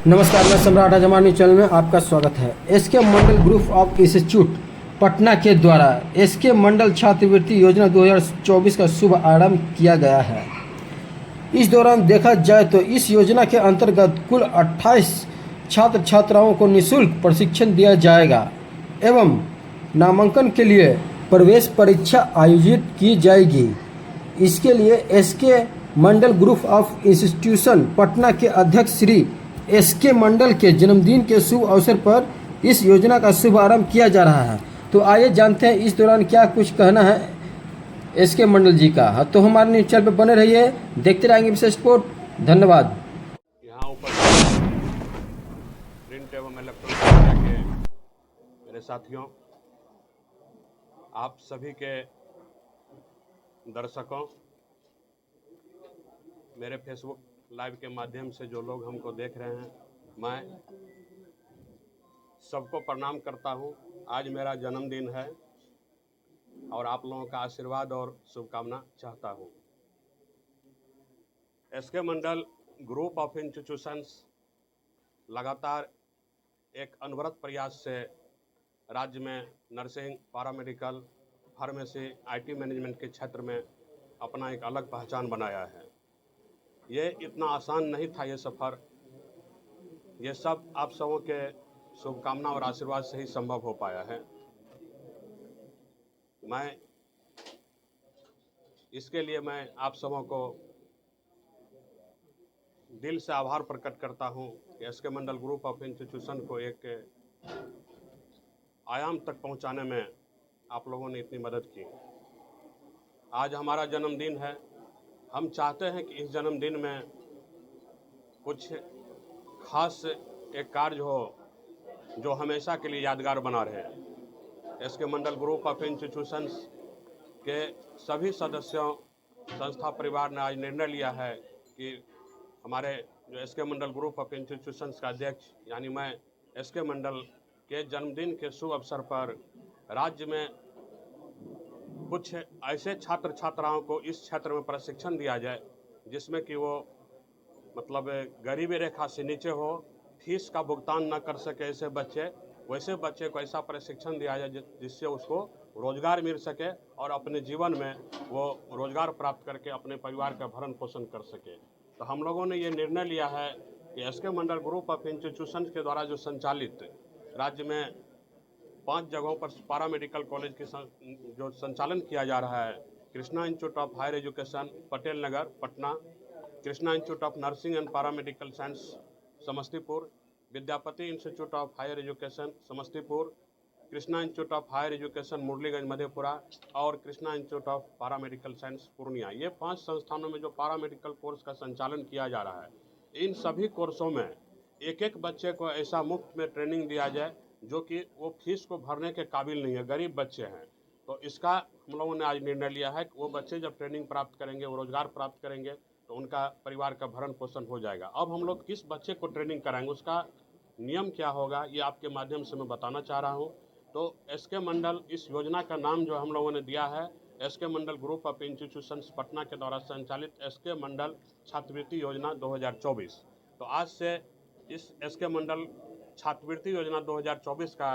नमस्कार, मैं सम्राट अजमान न्यूज चैनल में आपका स्वागत है। SK Mandal group of institute Patna के द्वारा एसके मंडल छात्रवृत्ति योजना 2024 का शुभ आरंभ किया गया है। इस दौरान देखा जाए तो इस योजना के अंतर्गत कुल 28 छात्र छात्राओं को निःशुल्क प्रशिक्षण दिया जाएगा एवं नामांकन के लिए प्रवेश परीक्षा आयोजित की जाएगी। इसके लिए SK Mandal group of institution Patna के अध्यक्ष श्री एसके मंडल के जन्मदिन के शुभ अवसर पर इस योजना का शुभारंभ किया जा रहा है। तो आइए जानते हैं इस दौरान क्या कुछ कहना है एसके मंडल जी का। तो हमारे न्यूज चैनल पर बने रहिए, देखते रहेंगे विशेष रिपोर्ट। धन्यवाद। यहाँ ऊपर प्रिंट एवं इलेक्ट्रॉनिक मीडिया के मेरे साथियों, आप सभी के दर्शकों, मेरे फेसबुक लाइव के माध्यम से जो लोग हमको देख रहे हैं, मैं सबको प्रणाम करता हूं। आज मेरा जन्मदिन है और आप लोगों का आशीर्वाद और शुभकामना चाहता हूं। SK Mandal group of institutions लगातार एक अनवरत प्रयास से राज्य में nursing, paramedical, pharmacy, IT management के क्षेत्र में अपना एक अलग पहचान बनाया है। ये इतना आसान नहीं था ये सफ़र। ये सब आप सबों के शुभकामना और आशीर्वाद से ही संभव हो पाया है। इसके लिए मैं आप सबों को दिल से आभार प्रकट करता हूं कि SK Mandal group of institution को एक आयाम तक पहुंचाने में आप लोगों ने इतनी मदद की। आज हमारा जन्मदिन है। हम चाहते हैं कि इस जन्मदिन में कुछ खास एक कार्य हो जो हमेशा के लिए यादगार बना रहे। SK Mandal group of institutions के सभी सदस्यों, संस्था परिवार ने आज निर्णय लिया है कि हमारे जो SK Mandal group of institutions का अध्यक्ष यानी मैं, एसके मंडल के जन्मदिन के शुभ अवसर पर राज्य में कुछ ऐसे छात्र छात्राओं को इस क्षेत्र में प्रशिक्षण दिया जाए जिसमें कि वो मतलब गरीबी रेखा से नीचे हो, फीस का भुगतान न कर सके ऐसे बच्चे, वैसे बच्चे को ऐसा प्रशिक्षण दिया जाए जिससे उसको रोजगार मिल सके और अपने जीवन में वो रोजगार प्राप्त करके अपने परिवार का भरण पोषण कर सके। तो हम लोगों ने ये निर्णय लिया है कि SK Mandal group of institution के द्वारा जो संचालित राज्य में 5 जगहों पर पैरामेडिकल कॉलेज के जो संचालन किया जा रहा है, Krishna institute of higher education Patel Nagar Patna, Krishna institute of nursing and paramedical science Samastipur, Vidyapati institute of higher education Samastipur, Krishna institute of higher education Murliganj Madhepura और Krishna institute of paramedical science Purnia. ये 5 संस्थानों में जो पैरामेडिकल कोर्स का संचालन किया जा रहा है, इन सभी कोर्सों में एक एक बच्चे को ऐसा मुफ्त में ट्रेनिंग दिया जाए जो कि वो फीस को भरने के काबिल नहीं है, गरीब बच्चे हैं। तो इसका हम लोगों ने आज निर्णय लिया है कि वो बच्चे जब ट्रेनिंग प्राप्त करेंगे, वो रोजगार प्राप्त करेंगे तो उनका परिवार का भरण पोषण हो जाएगा। अब हम लोग किस बच्चे को ट्रेनिंग कराएंगे, उसका नियम क्या होगा, ये आपके माध्यम से मैं बताना चाह रहा हूँ। तो एसके मंडल, इस योजना का नाम जो हम लोगों ने दिया है, SK Mandal group of institutions Patna के द्वारा संचालित एसके मंडल छात्रवृत्ति योजना 2024। तो आज से इस एसके मंडल छात्रवृत्ति योजना 2024 का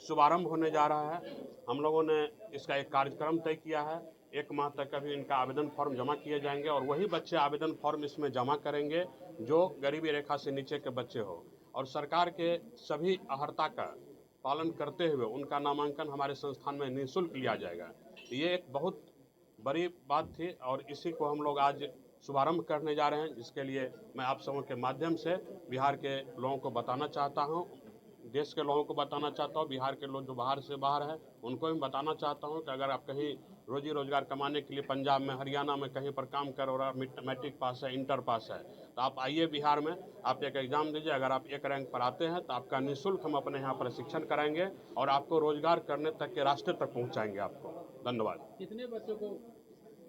शुभारंभ होने जा रहा है। हम लोगों ने इसका एक कार्यक्रम तय किया है। 1 माह तक अभी इनका आवेदन फॉर्म जमा किए जाएंगे और वही बच्चे आवेदन फॉर्म इसमें जमा करेंगे जो गरीबी रेखा से नीचे के बच्चे हो, और सरकार के सभी अहर्ता का पालन करते हुए उनका नामांकन हमारे संस्थान में निःशुल्क लिया जाएगा। ये एक बहुत बड़ी बात थी और इसी को हम लोग आज शुभारंभ करने जा रहे हैं, जिसके लिए मैं आप सबों के माध्यम से बिहार के लोगों को बताना चाहता हूं, देश के लोगों को बताना चाहता हूं, बिहार के लोग जो बाहर से बाहर हैं उनको भी बताना चाहता हूं कि अगर आप कहीं रोजी रोजगार कमाने के लिए पंजाब में, हरियाणा में कहीं पर काम कर रहे हो, मैट्रिक पास है, इंटर पास है, तो आप आइए बिहार में, आप एक एग्ज़ाम दीजिए। अगर आप 1 रैंक पर आते हैं तो आपका निःशुल्क हम अपने यहाँ प्रशिक्षण कराएंगे और आपको रोजगार करने तक के रास्ते तक पहुँचाएंगे आपको। धन्यवाद। कितने बच्चों को?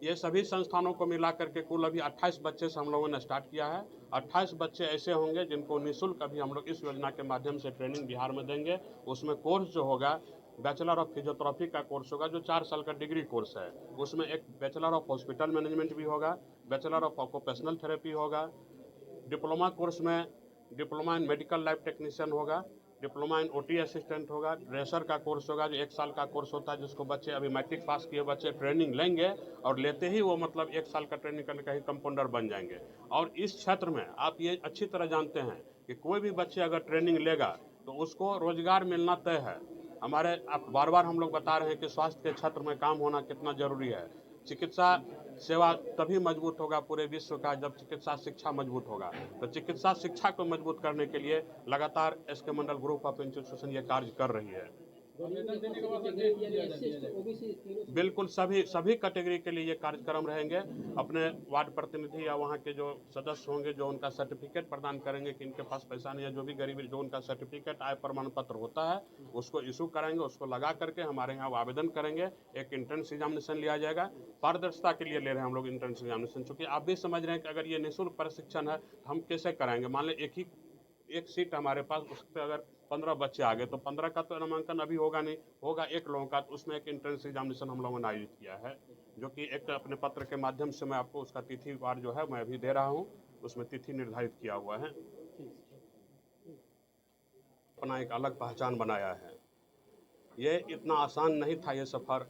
ये सभी संस्थानों को मिला करके कुल अभी 28 बच्चे से हम लोगों ने स्टार्ट किया है। 28 बच्चे ऐसे होंगे जिनको निःशुल्क अभी हम लोग इस योजना के माध्यम से ट्रेनिंग बिहार में देंगे। उसमें कोर्स जो होगा, बैचलर ऑफ फिजियोथेरेपी का कोर्स होगा जो 4 साल का डिग्री कोर्स है। उसमें एक बैचलर ऑफ हॉस्पिटल मैनेजमेंट भी होगा, बैचलर ऑफ ऑक्यूपेशनल थेरेपी होगा। डिप्लोमा कोर्स में diploma in medical lab technician होगा, डिप्लोमा इन ओटी असिस्टेंट होगा, ड्रेसर का कोर्स होगा जो 1 साल का कोर्स होता है, जिसको बच्चे अभी मैट्रिक पास किए बच्चे ट्रेनिंग लेंगे और लेते ही वो मतलब 1 साल का ट्रेनिंग करने का ही कंपाउंडर बन जाएंगे। और इस क्षेत्र में आप ये अच्छी तरह जानते हैं कि कोई भी बच्चे अगर ट्रेनिंग लेगा तो उसको रोजगार मिलना तय है। हमारे अब बार बार हम लोग बता रहे हैं कि स्वास्थ्य के क्षेत्र में काम होना कितना जरूरी है। चिकित्सा सेवा तभी मजबूत होगा पूरे विश्व का जब चिकित्सा शिक्षा मजबूत होगा। तो चिकित्सा शिक्षा को मजबूत करने के लिए लगातार SK Mandal group of institution ये कार्य कर रही है। बिल्कुल सभी कैटेगरी के लिए ये कार्यक्रम रहेंगे। अपने वार्ड प्रतिनिधि या वहाँ के जो सदस्य होंगे जो उनका सर्टिफिकेट प्रदान करेंगे कि इनके पास पैसा नहीं है, जो भी गरीब जो उनका सर्टिफिकेट आय प्रमाण पत्र होता है उसको इशू कराएंगे, उसको लगा करके हमारे यहाँ आवेदन करेंगे। एक एंट्रेंस एग्जामिनेशन लिया जाएगा, पारदर्शिता के लिए ले रहे हैं हम लोग एंट्रेंस एग्जामिनेशन, चूँकि आप भी समझ रहे हैं कि अगर ये निःशुल्क प्रशिक्षण है तो हम कैसे कराएंगे। मान लें एक सीट हमारे पास, उस पर अगर 15 बच्चे आ गए तो 15 का तो नामांकन अभी होगा नहीं, होगा एक लोगों का। तो उसमें एक एंट्रेंस एग्जामिनेशन हम लोगों ने आयोजित किया है, जो कि एक अपने पत्र के माध्यम से मैं आपको उसका तिथिवार जो है मैं अभी दे रहा हूँ, उसमें तिथि निर्धारित किया हुआ है। अपना एक अलग पहचान बनाया है। ये इतना आसान नहीं था ये सफ़र,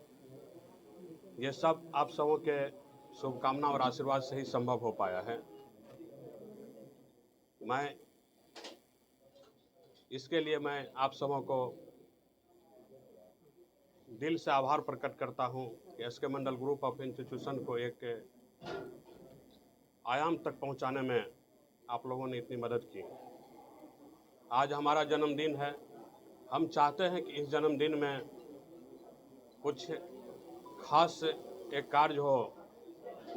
ये सब आप सबों के शुभकामना और आशीर्वाद से ही संभव हो पाया है। इसके लिए मैं आप सबों को दिल से आभार प्रकट करता हूं कि SK Mandal group of institution को एक आयाम तक पहुंचाने में आप लोगों ने इतनी मदद की। आज हमारा जन्मदिन है, हम चाहते हैं कि इस जन्मदिन में कुछ खास एक कार्य हो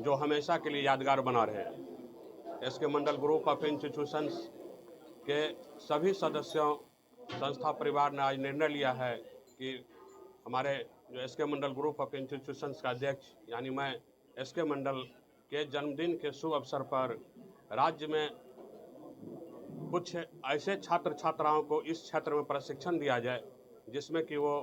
जो हमेशा के लिए यादगार बना रहे। SK Mandal group of institutions के सभी सदस्यों, संस्था परिवार ने आज निर्णय लिया है कि हमारे जो SK Mandal group of institutions का अध्यक्ष यानी मैं एसके मंडल के जन्मदिन के शुभ अवसर पर राज्य में कुछ ऐसे छात्र छात्राओं को इस क्षेत्र में प्रशिक्षण दिया जाए जिसमें कि वो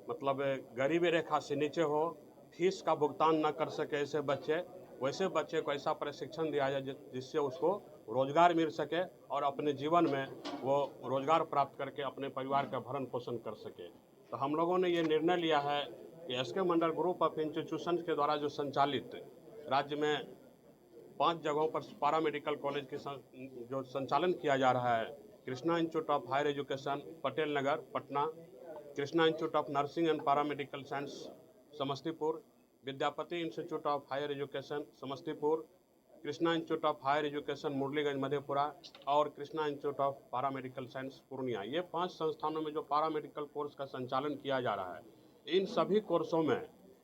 मतलब गरीबी रेखा से नीचे हो, फीस का भुगतान न कर सके ऐसे बच्चे, वैसे बच्चे को ऐसा प्रशिक्षण दिया जाए जिससे उसको रोजगार मिल सके और अपने जीवन में वो रोजगार प्राप्त करके अपने परिवार का भरण पोषण कर सके। तो हम लोगों ने ये निर्णय लिया है कि SK Mandal group of institution के द्वारा जो संचालित राज्य में 5 जगहों पर पारा मेडिकल कॉलेज के जो संचालन किया जा रहा है, Krishna institute of higher education Patel Nagar Patna, Krishna institute of nursing and paramedical science Samastipur, Vidyapati institute of higher education Samastipur, Krishna institute of higher education Murliganj Madhepura और Krishna institute of paramedical science Purnia. ये 5 संस्थानों में जो पारा मेडिकल कोर्स का संचालन किया जा रहा है, इन सभी कोर्सों में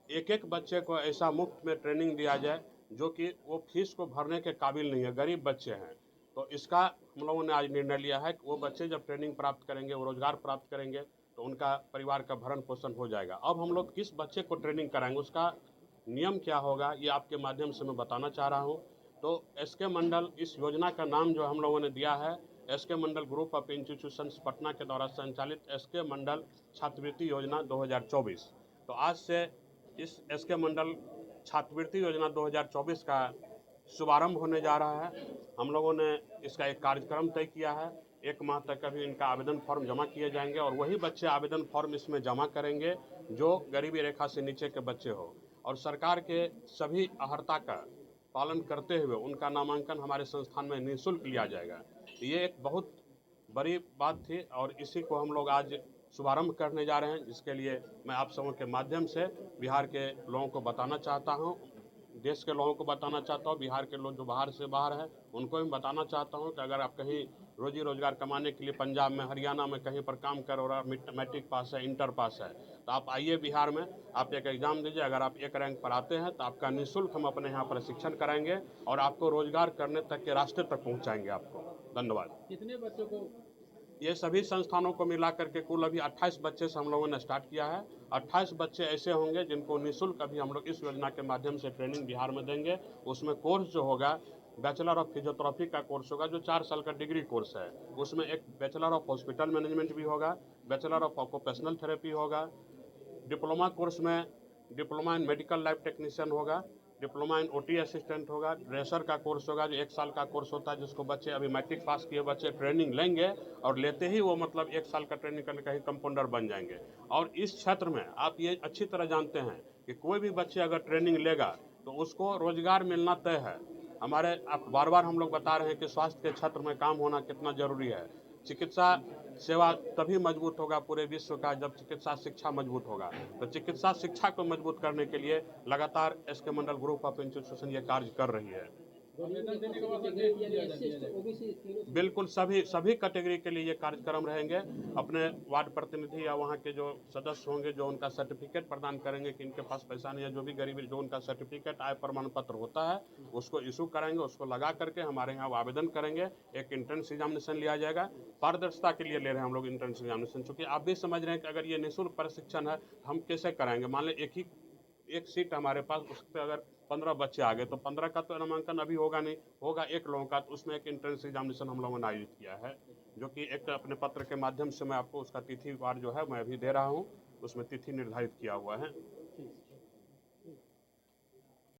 एक एक बच्चे को ऐसा मुफ्त में ट्रेनिंग दिया जाए जो कि वो फीस को भरने के काबिल नहीं है, गरीब बच्चे हैं। तो इसका हम लोगों ने आज निर्णय लिया है कि वो बच्चे जब ट्रेनिंग प्राप्त करेंगे, वो रोजगार प्राप्त करेंगे तो उनका परिवार का भरण पोषण हो जाएगा। अब हम लोग किस बच्चे को ट्रेनिंग कराएंगे, उसका नियम क्या होगा, ये आपके माध्यम से मैं बताना चाह रहा हूँ। तो एसके मंडल, इस योजना का नाम जो हम लोगों ने दिया है SK Mandal group of institutions Patna के द्वारा संचालित एसके मंडल छात्रवृत्ति योजना 2024। तो आज से इस एसके मंडल छात्रवृत्ति योजना 2024 का शुभारंभ होने जा रहा है। हम लोगों ने इसका एक कार्यक्रम तय किया है। 1 माह तक अभी इनका आवेदन फॉर्म जमा किए जाएंगे और वही बच्चे आवेदन फॉर्म इसमें जमा करेंगे जो गरीबी रेखा से नीचे के बच्चे हो, और सरकार के सभी अहर्ता का पालन करते हुए उनका नामांकन हमारे संस्थान में निःशुल्क लिया जाएगा। ये एक बहुत बड़ी बात थी और इसी को हम लोग आज शुभारंभ करने जा रहे हैं, जिसके लिए मैं आप सबों के माध्यम से बिहार के लोगों को बताना चाहता हूँ, देश के लोगों को बताना चाहता हूँ, बिहार के लोग जो बाहर से बाहर हैं उनको भी बताना चाहता हूँ कि अगर आप कहीं रोजी रोजगार कमाने के लिए पंजाब में, हरियाणा में कहीं पर काम कर रहा, मैट्रिक पास है, इंटर पास है, तो आप आइए बिहार में, आप एक एग्ज़ाम दीजिए। अगर आप 1 रैंक पर आते हैं तो आपका निःशुल्क हम अपने यहाँ प्रशिक्षण कराएंगे और आपको रोजगार करने तक के रास्ते तक पहुँचाएंगे आपको। धन्यवाद। कितने बच्चों को? ये सभी संस्थानों को मिला करके कुल अभी 28 बच्चे से हम लोगों ने स्टार्ट किया है। 28 बच्चे ऐसे होंगे जिनको निःशुल्क अभी हम लोग इस योजना के माध्यम से ट्रेनिंग बिहार में देंगे। उसमें कोर्स जो होगा, बैचलर ऑफ फिजियोथेरेपी का कोर्स होगा जो 4 साल का डिग्री कोर्स है। उसमें एक बैचलर ऑफ हॉस्पिटल मैनेजमेंट भी होगा, बैचलर ऑफ ऑक्यूपेशनल थेरेपी होगा, डिप्लोमा कोर्स में diploma in medical lab technician होगा, डिप्लोमा इन ओटी असिस्टेंट होगा, ड्रेसर का कोर्स होगा जो 1 साल का कोर्स होता है, जिसको बच्चे अभी मैट्रिक पास किए बच्चे ट्रेनिंग लेंगे और लेते ही वो मतलब 1 साल का ट्रेनिंग करने का ही कंपाउंडर बन जाएंगे। और इस क्षेत्र में आप ये अच्छी तरह जानते हैं कि कोई भी बच्चे अगर ट्रेनिंग लेगा तो उसको रोजगार मिलना तय है। हमारे आप बार बार हम लोग बता रहे हैं कि स्वास्थ्य के क्षेत्र में काम होना कितना जरूरी है। चिकित्सा सेवा तभी मजबूत होगा पूरे विश्व का जब चिकित्सा शिक्षा मजबूत होगा। तो चिकित्सा शिक्षा को मजबूत करने के लिए लगातार SK Mandal group of institution ये कार्य कर रही है। बिल्कुल सभी कैटेगरी के लिए ये कार्यक्रम रहेंगे। अपने वार्ड प्रतिनिधि या वहाँ के जो सदस्य होंगे जो उनका सर्टिफिकेट प्रदान करेंगे कि इनके पास पैसा नहीं है, जो भी गरीब जो उनका सर्टिफिकेट आय प्रमाण पत्र होता है उसको इशू कराएंगे, उसको लगा करके हमारे यहाँ आवेदन करेंगे। एक एंट्रेंस एग्जामिनेशन लिया जाएगा। पारदर्शिता के लिए ले रहे हैं हम लोग एंट्रेंस एग्जामिनेशन, चूँकि आप भी समझ रहे हैं कि अगर ये निःशुल्क प्रशिक्षण है हम कैसे कराएंगे। मान लें एक सीट हमारे पास, उस पर अगर 15 बच्चे आ गए तो 15 का तो नामांकन अभी होगा नहीं, होगा एक लोगों का। तो उसमें एक एंट्रेंस एग्जामिनेशन हम लोगों ने आयोजित किया है, जो कि एक अपने पत्र के माध्यम से मैं आपको उसका तिथि वार जो है मैं अभी दे रहा हूँ, उसमें तिथि निर्धारित किया हुआ है।